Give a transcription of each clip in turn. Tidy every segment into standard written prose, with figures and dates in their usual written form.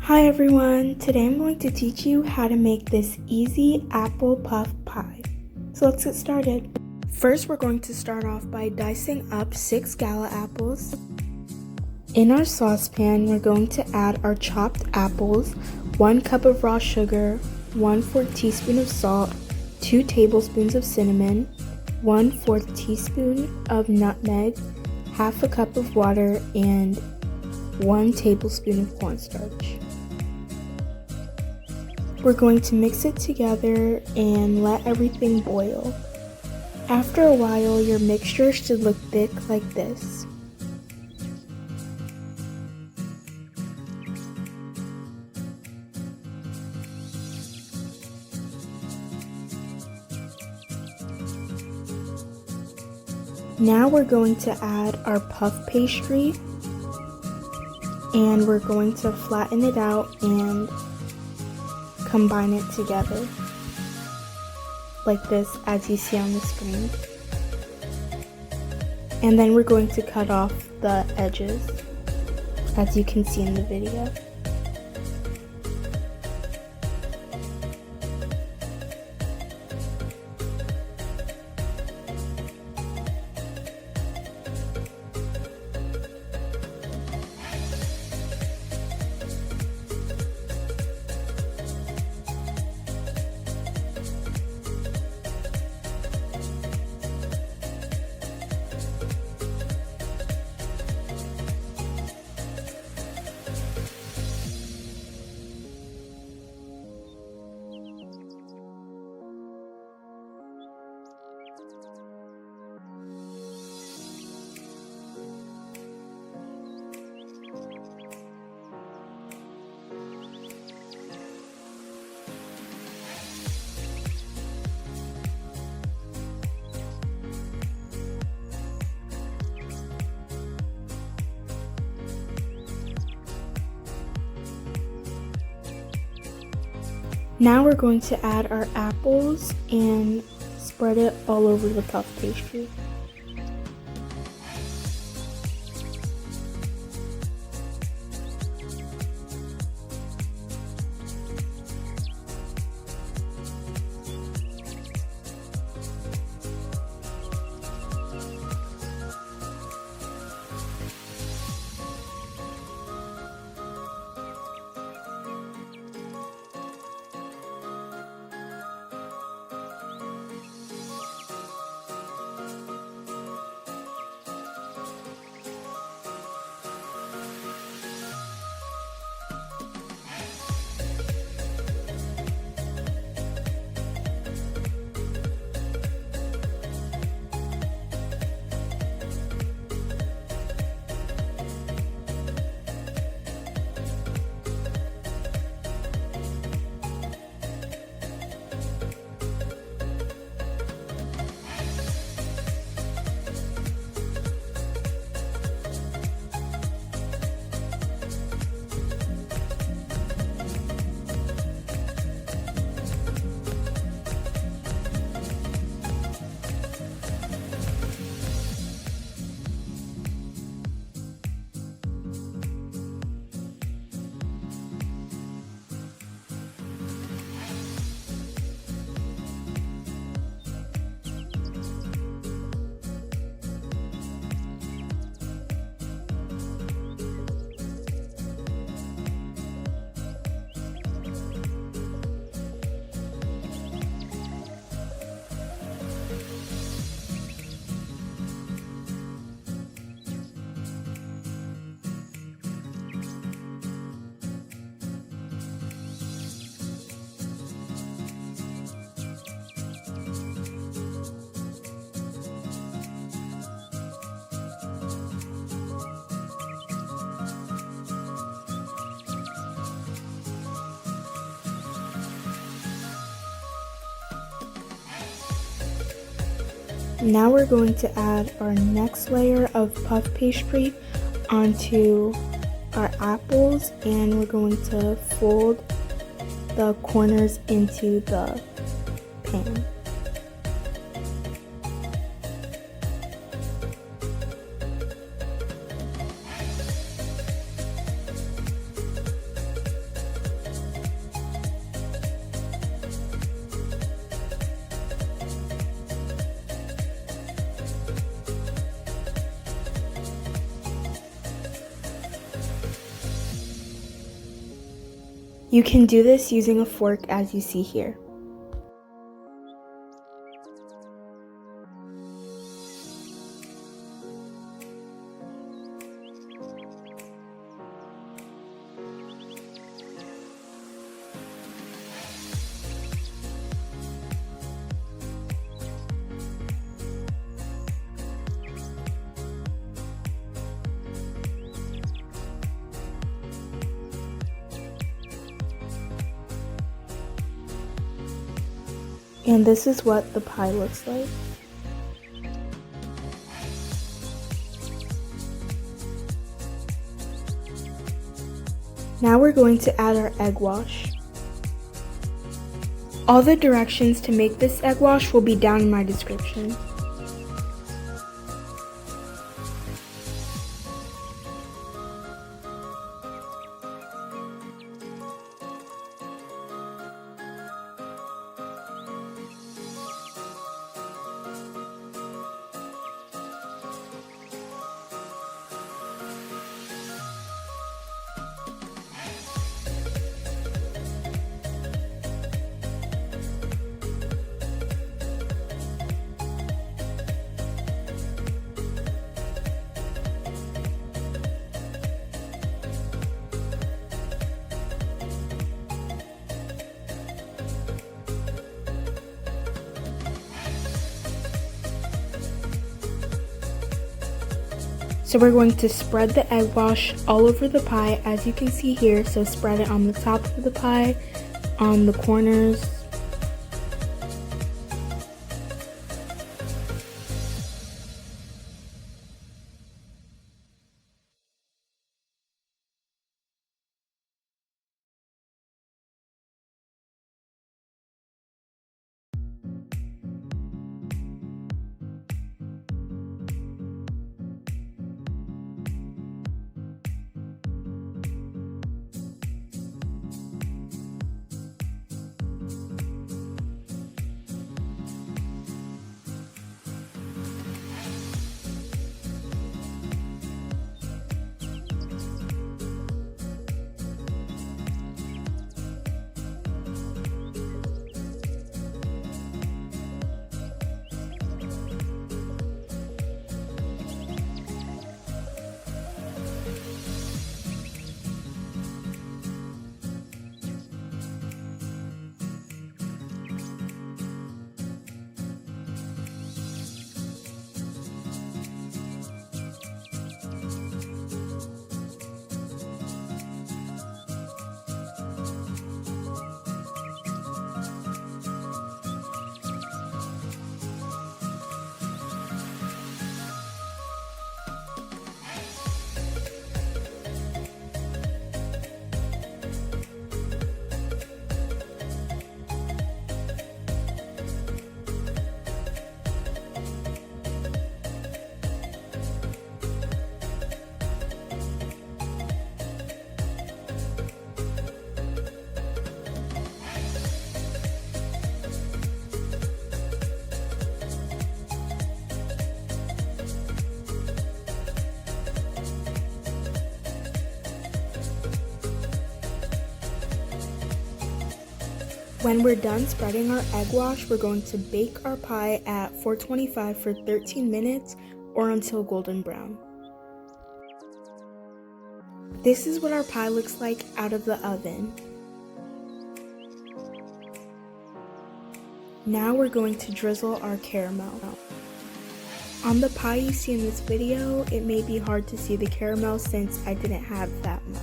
Hi everyone, today I'm going to teach you how to make this easy apple puff pie. So let's get started. First, we're going to start off by dicing up 6 gala apples. In our saucepan, we're going to add our chopped apples, 1 cup of raw sugar, 1/4 teaspoon of salt, 2 tablespoons of cinnamon, 1/4 teaspoon of nutmeg, half a cup of water, and 1 tablespoon of cornstarch. We're going to mix it together and let everything boil. After a while, your mixture should look thick like this. Now we're going to add our puff pastry, and we're going to flatten it out and combine it together like this, as you see on the screen. And then we're going to cut off the edges, as you can see in the video. Now we're going to add our apples and spread it all over the puff pastry. Now we're going to add our next layer of puff pastry onto our apples, and we're going to fold the corners into the pan. You can do this using a fork as you see here. And this is what the pie looks like. Now we're going to add our egg wash. All the directions to make this egg wash will be down in my description. So we're going to spread the egg wash all over the pie as you can see here. So spread it on the top of the pie, on the corners. When we're done spreading our egg wash, we're going to bake our pie at 425 for 13 minutes or until golden brown. This is what our pie looks like out of the oven. Now we're going to drizzle our caramel. On the pie you see in this video, it may be hard to see the caramel since I didn't have that much.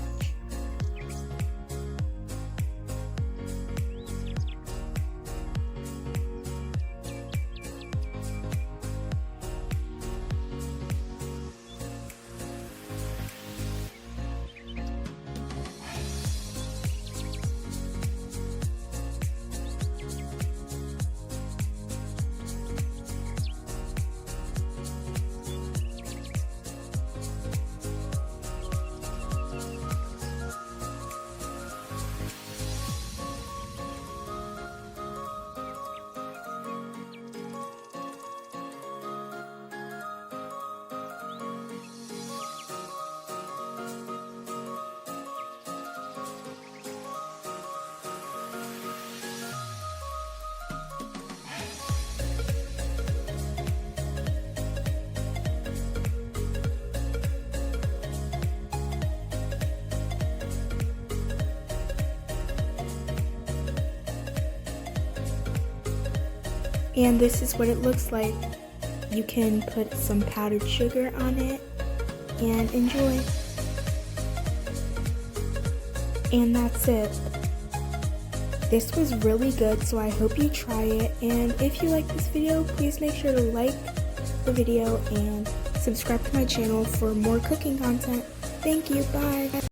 And this is what it looks like. You can put some powdered sugar on it and enjoy. And that's it. This was really good, so I hope you try it. And if you like this video, please make sure to like the video and subscribe to my channel for more cooking content. Thank you, bye!